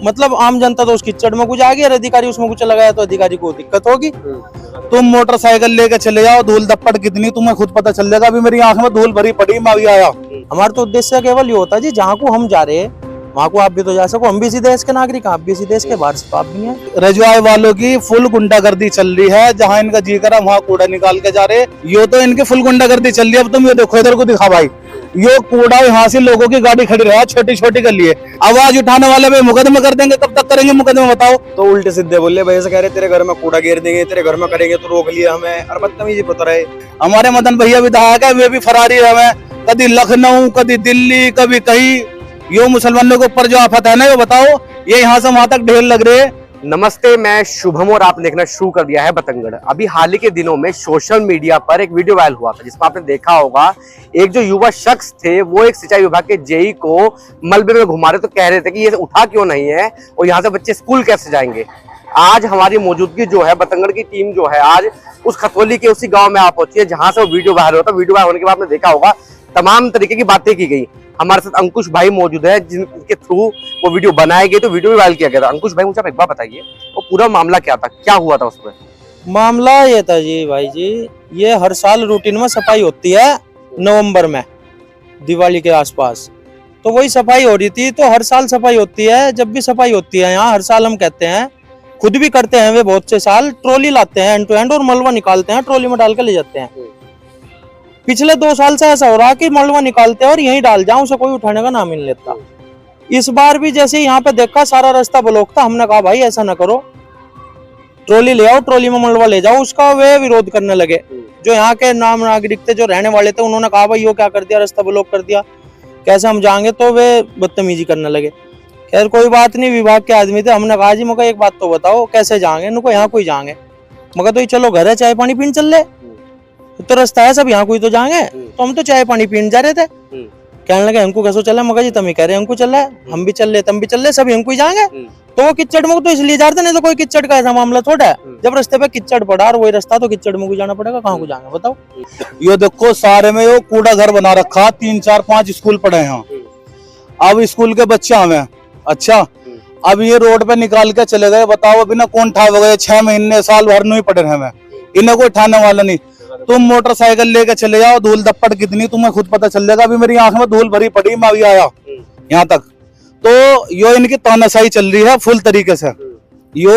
मतलब आम जनता तो उस कीचड़ में कुछ आ गई और अधिकारी उसमें कुछ लगाया तो अधिकारी को दिक्कत होगी। तुम मोटरसाइकिल लेके चले जाओ, धूल धप्पड़ कितनी तुम्हें खुद पता चल जाएगा। अभी मेरी आंख में धूल भरी पड़ी, मैं अभी आया। हमारा तो उद्देश्य केवल ये होता है जी, जहाँ को हम जा रहे हैं वहाँ को आप भी तो जा सको। हम भी इसी देश के नागरिक, आप भी इसी देश के, बाहर से तो आप भी हैं। रजवाए वालों की फुल गुंडागर्दी चल रही है, जहाँ इनका जी करा वहाँ कूड़ा निकाल के जा रहे। यो तो इनकी फुल गुंडागर्दी चल रही है। अब तुम ये देखो, इधर को दिखा भाई, ये कूड़ा यहाँ से लोगों की गाड़ी खड़ी रहा छोटी छोटी कर लिए, आवाज उठाने वाले पे मुकदमा कर देंगे। कब तक करेंगे मुकदमा बताओ? तो उल्टे सीधे बोले भाई, ऐसे कह रहे तेरे घर में कूड़ा गिर देंगे, तेरे घर में करेंगे तो रोक लिया हमें, और बदतमीजी पता रहे। हमारे मदन भैया विधायक है, वे भी फरारी है, कभी लखनऊ कभी दिल्ली कभी कहीं। यो मुसलमानों के ऊपर जो आफत है ना, ये बताओ, ये यहाँ से वहां तक ढेर लग रहे हैं। नमस्ते, मैं शुभम और आपने देखना शुरू कर दिया है बतंगड़। अभी हाल ही के दिनों में सोशल मीडिया पर एक वीडियो वायरल हुआ था, जिसमें आपने देखा होगा एक जो युवा शख्स थे वो एक सिंचाई विभाग के जेई को मलबे में घुमा रहे, तो कह रहे थे कि ये उठा क्यों नहीं है और यहाँ से बच्चे स्कूल कैसे जाएंगे। आज हमारी मौजूदगी जो है, बतंगड़ की टीम जो है आज उस खतौली के उसी गाँव में आ पहुंची है जहाँ से वो वीडियो वायरल होता। वीडियो वायरल होने के बाद आपने देखा होगा तमाम तरीके की बातें की गई। हमारे साथ अंकुश भाई मौजूद है, जिनके थ्रू वो वीडियो बनाई गई, तो वीडियो भी वायरल किया गया था। अंकुश भाई, मुझे आप एक बार बताइए, वो पूरा मामला क्या था, क्या हुआ था उसमें? मामला ये था जी भाई जी, ये हर साल रूटीन में सफाई होती है नवंबर में, दिवाली के आसपास। तो वही सफाई हो रही थी। तो हर साल सफाई होती है, जब भी सफाई होती है यहाँ हर साल हम कहते हैं, खुद भी करते हैं वे बहुत से साल, ट्रॉली लाते हैं एंड टू एंड और मलबा निकालते हैं, ट्रॉली में डाल के ले जाते हैं। पिछले 2 साल से ऐसा हो रहा कि मलबा निकालते हैं और यहीं डाल जाओ, उसे कोई उठाने का नाम ही नहीं लेता। इस बार भी जैसे यहाँ पे देखा सारा रास्ता ब्लॉक था, हमने कहा भाई ऐसा ना करो, ट्रॉली ले आओ, ट्रॉली में मलबा ले जाओ। उसका वे विरोध करने लगे। जो यहाँ के नाम नागरिक थे, जो रहने वाले थे, उन्होंने कहा भाई यो क्या कर दिया, रास्ता ब्लॉक कर दिया, कैसे हम जाएंगे? तो वे बदतमीजी करने लगे। खैर कोई बात नहीं, विभाग के आदमी थे। हमने कहा जी मगर एक बात तो बताओ, कैसे जाएंगे? इनको यहाँ कोई जाएंगे? मगर तो चलो घर है, चाय पानी पीने चल ले, तो रास्ता है सब, यहाँ कोई तो जाएंगे। तो हम तो चाय पानी पीने जा रहे थे। कहने लगे हमको कैसे चले? मगर जी तुम ही कह रहे हमको चल रहा है, हम भी चल रहे, तुम भी चल रहे, सब हमको ही जाएंगे। तो वो किच्चड़ में तो इसलिए जा रहे थे, नहीं तो कोई किच्चड़ का ऐसा मामला थोड़ा है। जब रास्ते पे किच्चड़ पड़ा और वही रास्ता, तो किच्चड़ में कोई जाना पड़ेगा, कहाँ को जाएंगे बताओ? ये देखो सारे में वो कूड़ा घर बना रखा, 3 4 5 स्कूल पड़े हैं यहाँ। अब स्कूल के बच्चे हमें, अच्छा अब ये रोड पे निकाल के चले गए, बताओ अभी ना कौन ठा गए? 6 महीने साल भर नहीं पड़े हमें, इन्हें कोई ठाने वाला नहीं। तुम मोटरसाइकिल लेके चले जाओ, धूल धप्पड़ कितनी तुम्हें खुद पता चल जाएगा। अभी मेरी आंख में धूल भरी पड़ी, मैं अभी आया यहाँ तक। तो यो इनकी तानाशाही चल रही है फुल तरीके से। यो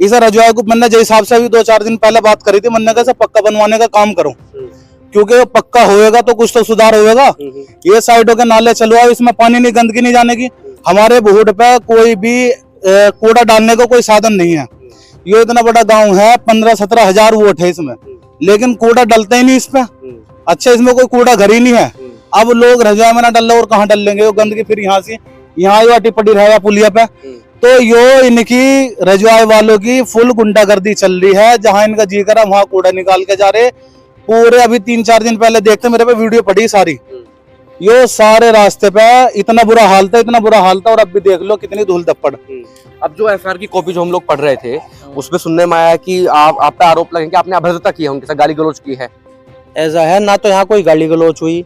इस रजवाए को मैंने जिस हिसाब से अभी 2-4 दिन पहले बात करी थी, मैंने कहा पक्का बनवाने का काम करो, क्योंकि पक्का होएगा तो कुछ तो सुधार होएगा। ये साइडों के नाले चलवाओ, इसमें पानी नहीं, गंदगी नहीं जाने की। हमारे बूढ़ पे कोई भी कूड़ा डालने का कोई साधन नहीं है। ये इतना बड़ा गांव है, 15-17 हजार वोट है इसमें, लेकिन कूड़ा डलता ही नहीं इस पे। अच्छा इसमें कोई कूड़ा घर ही नहीं है। अब लोग रजवाए में ना डल और कहाँ डल लेंगे? वो गंदगी फिर यहाँ से यहाँ वाटी पड़ी रहेगा पुलिया पे। तो यो इनकी रजवाए वालों की फुल गुंडागर्दी चल रही है, जहाँ इनका जी करा वहाँ कूड़ा निकाल के जा रहे पूरे। अभी 3-4 दिन पहले देखते मेरे पे वीडियो पड़ी सारी, यो सारे रास्ते पे इतना बुरा हाल था, इतना बुरा हाल था। और अब भी देख लो कितनी धूल धप्पड़। अब जो एफआईआर की कॉपी जो हम लोग पढ़ रहे थे, उसमें सुनने में आया कि आप पे आरोप लगे कि आपने अभद्रता की है, उनके साथ गाली गलौज की है। ऐसा है ना, तो यहाँ कोई गाली गलौज हुई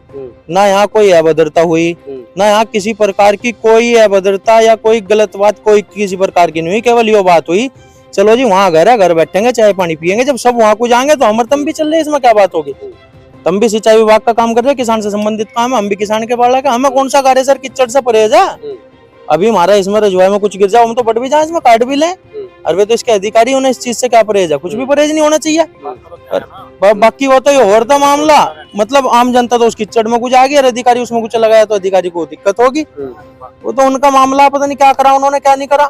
ना, यहाँ कोई अभद्रता हुई ना, यहाँ किसी प्रकार की कोई अभद्रता या कोई गलत बात कोई किसी प्रकार की नहीं हुई। केवल ये बात हुई, चलो जी वहाँ घर है, घर बैठेंगे, चाय पानी पियेंगे, जब सब वहाँ को जाएंगे तो हम तुम भी चल रहे, इसमें क्या बात होगी? तुम भी सिंचाई विभाग का काम कर रहे हैं, किसान से संबंधित काम है, हम भी किसान के बालक है, हमें कौन सा कार्य सर किच्चड़ से परहेज है? अभी हमारा इसमें रजवाए में कुछ गिर जाओ, हम तो बढ़ भी जाए, इसमें काट भी लें। और वे तो इसके अधिकारी होने, इस चीज से क्या परहेज है? कुछ भी परहेज नहीं होना चाहिए। बाकी वो तो ये और था मामला, मतलब आम जनता तो उस कीचड़ में कुछ आ गई और अधिकारी उसमें कुछ लगाया तो अधिकारी को दिक्कत होगी। वो तो उनका मामला, पता नहीं क्या करा उन्होंने, क्या नहीं करा,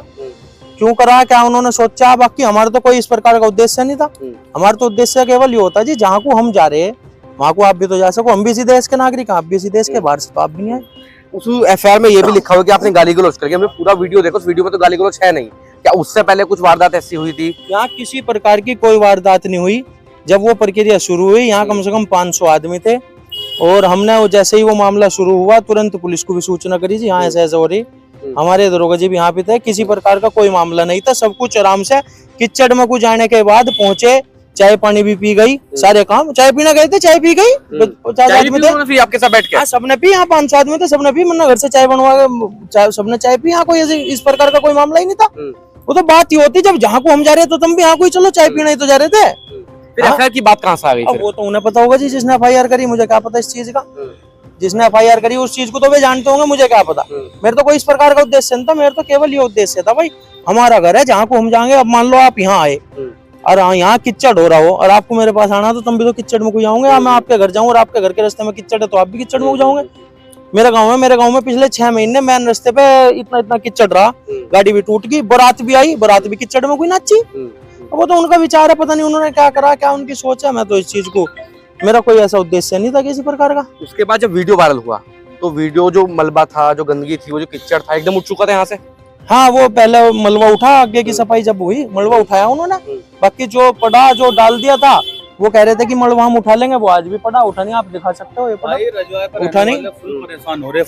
क्यों करा, क्या उन्होंने सोचा। बाकी हमारा तो कोई इस प्रकार का उद्देश्य नहीं था। हमारा तो उद्देश्य केवल ये होता है जी, जहाँ को हम जा रहे हैं वहाँ को आप भी तो जा सको। हम भी इसी देश के नागरिक, आप भी इसी देश के, बाहर से तो आप भी नहीं है। उस एफआईआर में ये भी लिखा हुआ कि आपने गाली गलौज करके, हमने पूरा वीडियो देखो, उस वीडियो में तो गाली गलौज है नहीं। क्या उससे पहले कुछ वारदात ऐसी हुई थी? यहाँ किसी प्रकार की कोई वारदात नहीं हुई। जब वो प्रक्रिया शुरू हुई, यहाँ कम से कम 500 आदमी थे, और हमने जैसे ही वो मामला शुरू हुआ तुरंत पुलिस को भी सूचना करी जी, यहाँ ऐसे ऐसे हो रही। हमारे दरोगा जी भी यहाँ पे थे, किसी प्रकार का कोई मामला नहीं था, सब कुछ आराम से। किच्चड़ में कुछ आने के बाद पहुंचे, चाय पानी भी पी गई, सारे काम, चाय पीना गए थे, चाय पी गई, 50 चाय आदमी भी थे। उन्होंने फिर आपके साथ बैठ के? हाँ, सबने पी, यहाँ 500 आदमी थे, सबने पी, मैंने घर से चाय बनवा के सबने चाय पी। यहाँ कोई इस प्रकार का कोई मामला ही नहीं था। वो तो बात ही होती, जब जहाँ को हम जा रहे थे तो तुम भी यहाँ को ही चलो, चाय पीना ही तो जा रहे थे। फिर एफआईआर की बात कहाँ से आ गई? अब वो तो उन्हें पता होगा जी, जिसने एफआईआर करी, मुझे क्या पता इस चीज का। जिसने एफआईआर करी उस चीज को तो वे जानते होंगे, मुझे क्या पता। मेरे तो कोई इस प्रकार का उद्देश्य नहीं था, मेरे तो केवल ये उद्देश्य था, भाई हमारा घर है, जहाँ को हम जाएंगे। अब मान लो आप यहाँ आए और यहाँ किच्चड़ हो रहा हो और आपको मेरे पास आना, तो तुम भी तो किच्चड़ में कोई जाओगे। मैं आपके घर जाऊँ और आपके घर के रास्ते में किच्चड़ है तो आप भी किच्चड़ में जाओगे। मेरा गांव है, मेरे गांव में पिछले 6 महीने मेन रास्ते पे इतना किच्चड़ रहा, गाड़ी भी टूट गई, बारात भी आई, बारात भी किच्चड़ में कोई नाची। वो तो उनका विचार है, पता नहीं उन्होंने क्या करा, क्या उनकी सोच है। मैं तो इस चीज को, मेरा कोई ऐसा उद्देश्य नहीं था किसी प्रकार का। उसके बाद जब वीडियो वायरल हुआ तो वीडियो जो मलबा था, जो गंदगी थी, वो जो किच्चड़ था, एकदम उठ चुका था यहाँ से। हाँ, वो पहले मलबा उठा, आगे की सफाई जब हुई मलबा उठाया उन्होंने। बाकी जो पड़ा, जो डाल दिया था, वो कह रहे थे कि मलबा हम उठा लेंगे, वो आज भी पड़ा, उठा नहीं। आप दिखा सकते हो ये पड़ा, उठा नहीं। फुल परेशान हो रहे,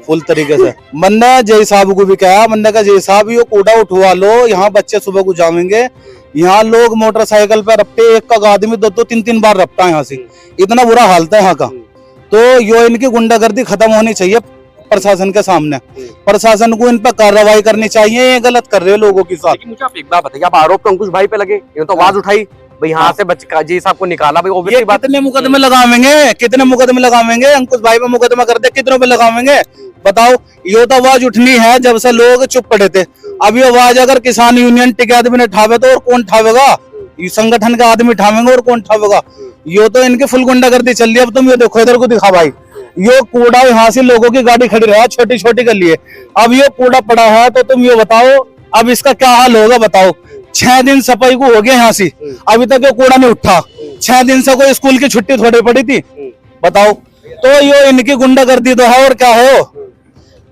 फुल तरीके से। मैंने जय साहब को भी कहा, मैंने कहा जय साहब ये कूड़ा उठवा लो, यहाँ बच्चे सुबह को जाएंगे, यहाँ लोग मोटरसाइकिल पे रपटे, एक का आदमी 2-3 बार रपटा है यहाँ से, इतना बुरा हालत है यहाँ का। तो यो इनकी गुंडागर्दी खत्म होनी चाहिए प्रशासन के सामने। प्रशासन को इन पर कार्रवाई करनी चाहिए, ये गलत कर रहे हैं लोगों के साथ। मुझे आप एक बात बताइए, आप आरोप तो अंकुश भाई पे लगे, इन्होंने तो आवाज उठाई भाई यहाँ से बच्चे जी साहब को निकाला, भाई ऑब्वियसली बात। कितने मुकदमे लगावेंगे, कितने मुकदमे लगावेंगे? अंकुश भाई पे मुकदमा कर दे, कितनों पे लगावेंगे बताओ? ये तो आवाज उठनी है जब से लोग चुप पड़े थे। अब ये आवाज अगर किसान यूनियन टिके आदमी ने ठावे तो और कौन ठावेगा? ये संगठन के आदमी ठावेंगे और कौन ठावेगा? ये तो इनकी फुल गुंडागर्दी चल रही है। अब तुम ये देखो, इधर को दिखा भाई, ये कूड़ा यहाँ से लोगों की गाड़ी खड़ी रहा छोटी छोटी कर लिए, अब ये कूड़ा पड़ा है, तो तुम ये बताओ अब इसका क्या हाल होगा बताओ? 6 दिन सफाई को हो गया यहाँ से, अभी तक ये कूड़ा नहीं उठा। 6 दिन से कोई स्कूल की छुट्टी थोड़ी पड़ी थी बताओ? तो ये इनकी गुंडागर्दी तो है, और क्या है?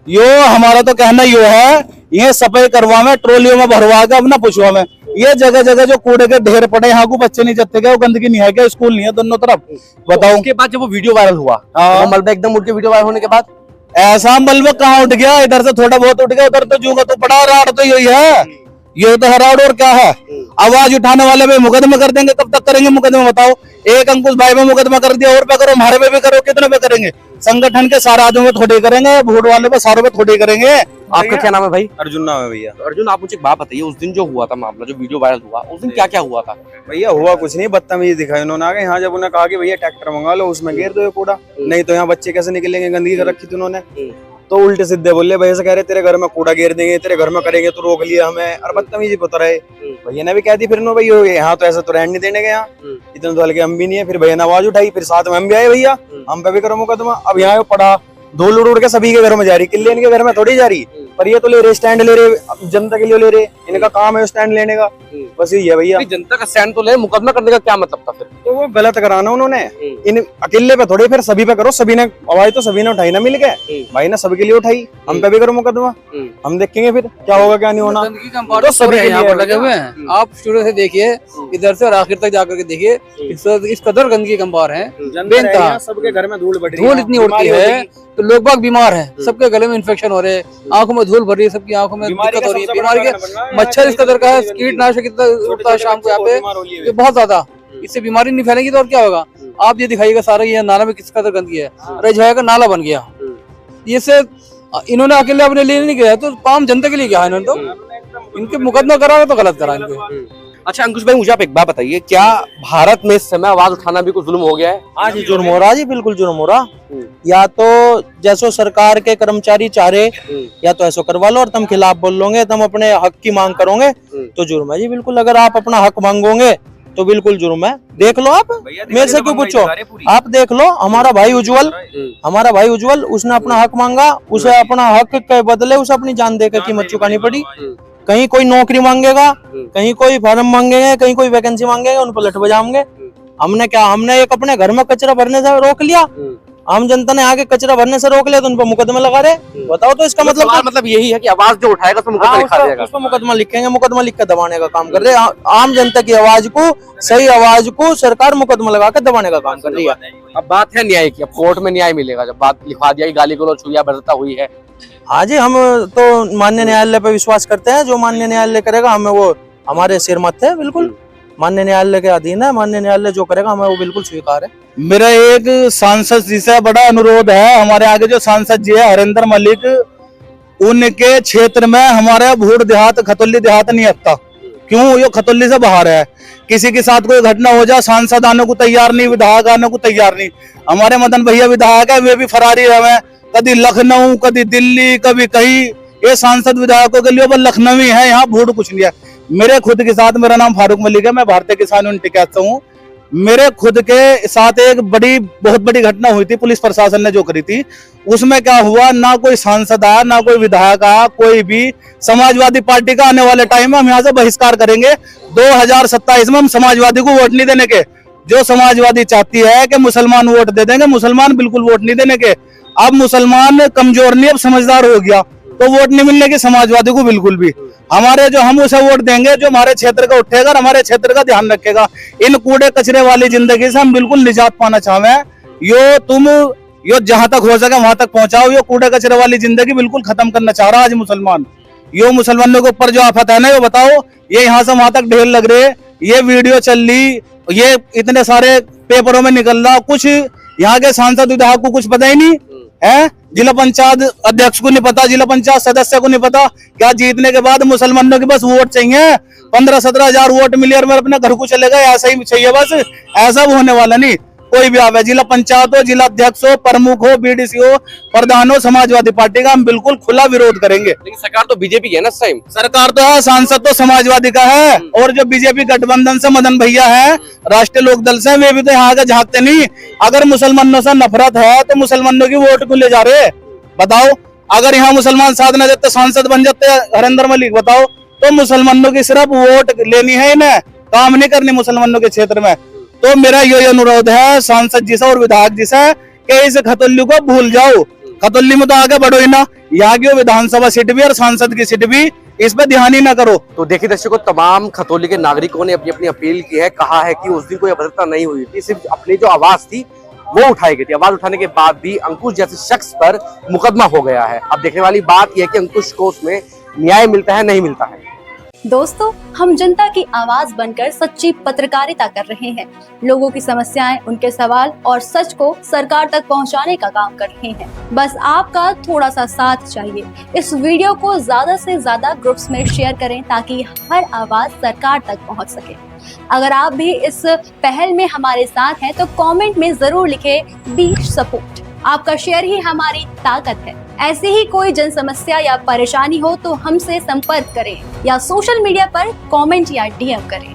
यो हमारा तो कहना यो है, ये सफाई करवा में, ट्रोलियों में भरवा के, अब ना पूछवा में, ये जगह जगह जो कूड़े के ढेर पड़े, यहाँ को बच्चे नहीं जाते क्या? वो गंदगी नहीं है क्या? स्कूल नहीं है दोनों तरफ बताओ? उसके बाद जब वो वीडियो वायरल हुआ, तो मलबा एकदम उठ के, वीडियो वायरल होने के बाद ऐसा मलबा कहाँ उठ गया? इधर से थोड़ा बहुत उठ गया, उधर तो जूगा तो पड़ा, राड़ तो यही है, ये तो हराड़। और क्या है? आवाज उठाने वाले पे मुकदमा कर देंगे, कब तक करेंगे मुकदमा बताओ? एक अंकुश भाई पे मुकदमा कर दिया, और पे करो, हमारे पे भी करो, कितने पे करेंगे? संगठन के सारे आदमी पे थोड़े करेंगे, वोट वाले पे सारों पे थोड़े करेंगे। आपका क्या नाम है भाई? अर्जुन नाम है भैया। अर्जुन, आप मुझे एक बात बताइए, उस दिन जो हुआ था मामला, जो वीडियो वायरल हुआ, उस दिन क्या क्या हुआ था? भैया हुआ कुछ नहीं, बदतमीजी दिखाई उन्होंने आगे यहाँ। जब उन्होंने कहा कि भैया ट्रैक्टर मंगा लो, उसमें घेर दो ये कूड़ा, नहीं तो यहाँ बच्चे कैसे निकलेंगे, गंदगी कर रखी थी उन्होंने। तो उल्टे सीधे बोले, भैया से कह रहे तेरे घर में कूड़ा घेर देंगे, तेरे घर में करेंगे, तो रोक लिया हमें, और बदतमीजी पता रहे। भैया ने भी कह दी फिर नो भैया, यहाँ तो ऐसा तो रहने नहीं देने के, यहाँ इतने तो हल्के हम भी नहीं है। फिर भैया ने आवाज उठाई, फिर साथ में हम भी आए, भैया हम पे भी करो मुकदमा। अब यहाँ पड़ा, धूल उड़ के सभी के घर में जा रही, किले इनके घर में थोड़ी जा रही, पर ये तो ले रहे, स्टैंड ले रहे, जनता के लिए ले रहे, इनका काम है स्टैंड लेने का, बस यही है भैया। जनता का स्टैंड तो ले, मुकदमा करने का क्या मतलब था फिर? तो वो गलत कराना उन्होंने, इन अकेले पे थोड़ी, फिर सभी पे करो, सभी ने आवाज तो सभी ने उठाई ना मिल के, भाई ने सबके लिए उठाई, हम पे भी करो मुकदमा, हम देखेंगे फिर क्या होगा क्या नहीं होना। तो सभी यहाँ पर लगे हुए हैं, आप शुरू से देखिए, इधर से और आखिर तक जाकर के देखिए, इस कदर गंदगी कंबार है, बेनतहा। सबके घर में धूल बढ़ रही, धूल इतनी उड़ती है तो लोग बाग बीमार हैं, सबके गले में इन्फेक्शन हो रहे हैं, आंखों में धूल भर रही है, सबकी आंखों में दिक्कत हो रही है, बीमारी के मच्छर इस कदर का है, कीटनाशक इतना उड़ता है शाम को यहाँ पे, ये बहुत ज्यादा, इससे बीमारी नहीं फैलेगी तो और क्या होगा? आप ये दिखाइएगा सारा, ये नाला में किस कदर गंदगी है, रजवाया का नाला बन गया। ये से इन्होंने अकेले अपने लिए नहीं किया, तो आम जनता के लिए किया है इन्होंने। तो इनके मुकदमा करा तो गलत करा इनको। अच्छा अंकुश भाई, मुझे आप एक बात बताइए, क्या भारत में इस समय आवाज उठाना भी कुछ जुल्म हो गया है? हाँ जी, जुर्म हो रहा जी, बिल्कुल जुर्म हो रहा। या तो जैसो सरकार के कर्मचारी चाह रहे, या तो ऐसा करवा लो और तुम खिलाफ बोल लोगे, तुम अपने हक की मांग करोगे तो जुर्म है जी, बिल्कुल। अगर आप अपना हक मांगोगे तो बिल्कुल जुर्म है। देख लो आप, मेरे से क्यों पूछो, आप देख लो। हमारा भाई उज्जवल, उसने अपना हक मांगा, उसे अपना हक के बदले उसे अपनी जान देकर कीमत चुकानी पड़ी। कहीं कोई नौकरी मांगेगा, कहीं कोई फार्म मांगेंगे, कहीं कोई वैकेंसी मांगेंगे, उन पर लठ बजाएंगे। हमने एक अपने घर में कचरा भरने से रोक लिया, आम जनता ने आगे कचरा भरने से रोक लिया, तो उन पर मुकदमा लगा रहे। बताओ तो इसका मतलब यही है कि आवाज जो उठाएगा तो मुकदमा लिखा जाएगा, उस पर मुकदमा लिखेंगे, मुकदमा लिख के दबाने का काम कर रहे हैं। आम जनता की आवाज को, सही आवाज को सरकार मुकदमा लगा के दबाने का काम कर रही है। अब बात है न्याय की, अब कोर्ट में न्याय मिलेगा जब बात लिखवा दिया, गाली गलौज हुई, भ्रष्टा हुई है। हाँ जी, हम तो माननीय न्यायालय पे विश्वास करते हैं, जो माननीय न्यायालय करेगा हमें वो हमारे सिर मत है, बिल्कुल। माननीय न्यायालय के अधीन है, माननीय न्यायालय जो करेगा हमें वो बिल्कुल स्वीकार है। मेरा एक सांसद जी से बड़ा अनुरोध है, हमारे आगे जो सांसद जी है हरिंदर मलिक, उनके क्षेत्र में हमारे भूड़ देहात खतौली देहात नहीं आता। क्यों? ये खतौली से बाहर है। किसी के साथ कोई घटना हो जाए सांसद आने को तैयार नहीं, विधायक आने को तैयार नहीं। हमारे मदन भैया विधायक है, वे भी फरारी रहे, कभी लखनऊ, कभी दिल्ली, कभी कहीं। ये सांसद विधायकों के लिए वो लखनऊ ही है, यहाँ भूड़ कुछ नहीं है। मेरे खुद के साथ, मेरा नाम फारूक मलिक है, मैं भारतीय किसान यूनिटी कहता हूँ। मेरे खुद के साथ एक बहुत बड़ी घटना हुई थी, पुलिस प्रशासन ने जो करी थी। उसमें क्या हुआ, ना कोई सांसद आया, ना कोई विधायक आया, कोई भी। समाजवादी पार्टी का आने वाले टाइम में हम यहाँ से बहिष्कार करेंगे। 2027 में हम समाजवादी को वोट नहीं देने के। जो समाजवादी चाहती है कि मुसलमान वोट दे देंगे, मुसलमान बिल्कुल वोट नहीं देने के। अब मुसलमान कमजोर नहीं, अब समझदार हो गया, तो वोट नहीं मिलने की समाजवादी को बिल्कुल भी। हमारे जो हम उसे वोट देंगे जो हमारे क्षेत्र का उठेगा और हमारे क्षेत्र का ध्यान रखेगा। इन कूड़े कचरे वाली जिंदगी से हम बिल्कुल निजात पाना चाहते हैं। यो जहां तक हो सके वहां तक पहुंचाओ। यो कूड़े कचरे वाली जिंदगी बिल्कुल खत्म करना चाह रहा है आज मुसलमान। यो मुसलमानों के ऊपर जो आफत है ना, ये बताओ, ये यहाँ से वहां तक ढेर लग रहे, ये वीडियो चल रही, ये इतने सारे पेपरों में निकल रहा, कुछ यहाँ के सांसद विधायक को कुछ पता ही नहीं है। जिला पंचायत अध्यक्ष को नहीं पता, जिला पंचायत सदस्य को नहीं पता। क्या जीतने के बाद मुसलमानों की बस वोट चाहिए, 15-17 हजार वोट मिले और मैं अपने घर को चले गए, ऐसा ही चाहिए बस। ऐसा होने वाला नहीं। कोई भी आवे, जिला पंचायत हो, जिला अध्यक्ष हो, प्रमुख हो, बीडीसी हो, प्रधान हो, समाजवादी पार्टी का हम बिल्कुल खुला विरोध करेंगे। लेकिन सरकार तो बीजेपी की है ना इस टाइम। सरकार तो है, सांसद तो समाजवादी का है, और जो बीजेपी गठबंधन से मदन भैया है, राष्ट्रीय लोकदल से, वे भी तो यहाँ आगे झांकते नहीं। अगर मुसलमानों से नफरत है तो मुसलमानों की वोट को ले जा रहे, बताओ। अगर यहाँ मुसलमान साथ न देते, सांसद बन जाते हरिंदर मलिक, बताओ, तो मुसलमानों की सिर्फ वोट लेनी है, इन्हें काम नहीं करनी मुसलमानों के क्षेत्र में। तो मेरा ये अनुरोध है सांसद जी से और विधायक जी से कि इस खतौली को भूल जाओ। खतौली में तो आगे बढ़ो ही ना, यहाँ की विधानसभा सीट भी और सांसद की सीट भी, इस पे ध्यान ही ना करो। तो देखिए दर्शकों, तमाम खतौली के नागरिकों ने अपनी अपनी अपील की है। कहा है कि उस दिन कोई अभद्रता नहीं हुई थी, सिर्फ अपनी जो आवाज थी वो उठाई गई थी। आवाज उठाने के बाद भी अंकुश जैसे शख्स पर मुकदमा हो गया है। अब देखने वाली बात यह है कि अंकुश को उसमें न्याय मिलता है, नहीं मिलता है। दोस्तों, हम जनता की आवाज बनकर सच्ची पत्रकारिता कर रहे हैं। लोगों की समस्याएं, उनके सवाल और सच को सरकार तक पहुंचाने का काम कर रहे हैं। बस आपका थोड़ा सा साथ चाहिए। इस वीडियो को ज्यादा से ज्यादा ग्रुप्स में शेयर करें ताकि हर आवाज सरकार तक पहुंच सके। अगर आप भी इस पहल में हमारे साथ हैं तो कमेंट में जरूर लिखें बी सपोर्ट। आपका शेयर ही हमारी ताकत है। ऐसी ही कोई जन समस्या या परेशानी हो तो हमसे संपर्क करें या सोशल मीडिया पर कमेंट या डीएम करें।